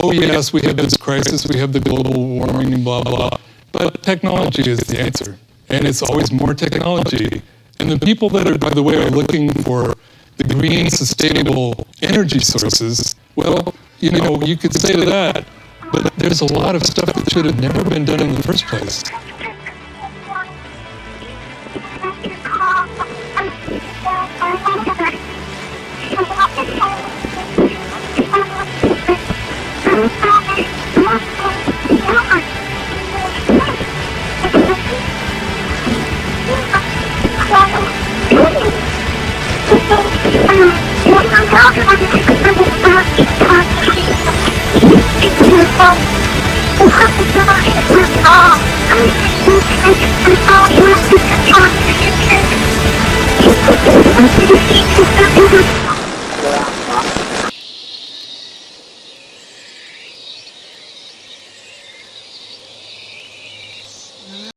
oh yes, we have this crisis, we have the global warming and blah, blah, but technology is the answer. And it's always more technology. And the people that are, by the way, are looking for the green, sustainable energy sources, well, you know, you could say to that, but there's a lot of stuff that should have never been done in the first place. Thank you.